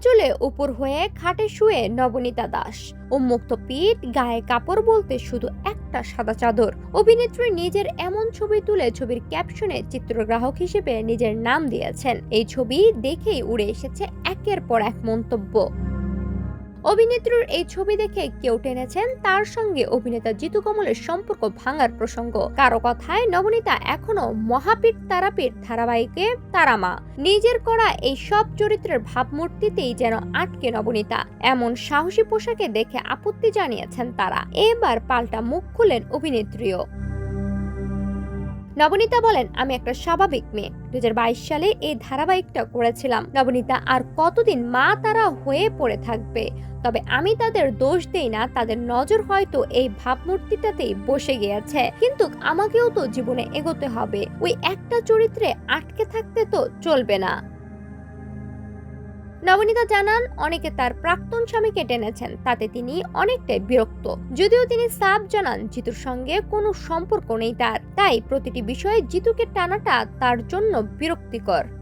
চুলে উপর হয়ে খাটে শুয়ে নবনীতা দাস, উন্মুক্ত পিঠ, গায়ে কাপড় বলতে শুধু একটা সাদা চাদর। অভিনেত্রী নিজের এমন ছবি তুলে ছবির ক্যাপশনে চিত্রগ্রাহক হিসেবে নিজের নাম দিয়েছেন। এই ছবি দেখেই উড়ে এসেছে একের পর এক মন্তব্য। অভিনেত্রীর এই ছবি দেখে কেউ টেনেছেন তার সঙ্গে অভিনেতা জিতু কমলের সম্পর্ক ভাঙার প্রসঙ্গ। কারো কথায় নবনীতা এখনো মহাপীঠ তারাপীঠ ধারাবাহিকে তারামা। নিজের করা এই সব চরিত্রের ভাবমূর্তিতেই যেন আটকে নবনীতা। এমন সাহসী পোশাকে দেখে আপত্তি জানিয়েছেন তারা। এবার পাল্টা মুখ খুলেন অভিনেত্রীও। নবনীতা বলেন, আমি একটা স্বাভাবিক মেয়ে। 2022 সালে এই ধারাবাহিকটা করেছিলাম। নবনীতা আর কতদিন মা তারা হয়ে পড়ে থাকবে? তবে আমি তাদের দোষ দেই না, তাদের নজর হয়তো এই ভাবমূর্তিটাতেই বসে গিয়েছে। কিন্তু আমাকেও তো জীবনে এগোতে হবে, ওই একটা চরিত্রে আটকে থাকতে তো চলবে না। নবনীতা জানান, অনেকে তার প্রাক্তন স্বামীকে টেনেছেন, তাতে তিনি অনেকটাই বিরক্ত। যদিও তিনি সাফ জানান জিতুর সঙ্গে কোনো সম্পর্ক নেই তার, তাই প্রতিটি বিষয়ে জিতুকে টানাটা তার জন্য বিরক্তিকর।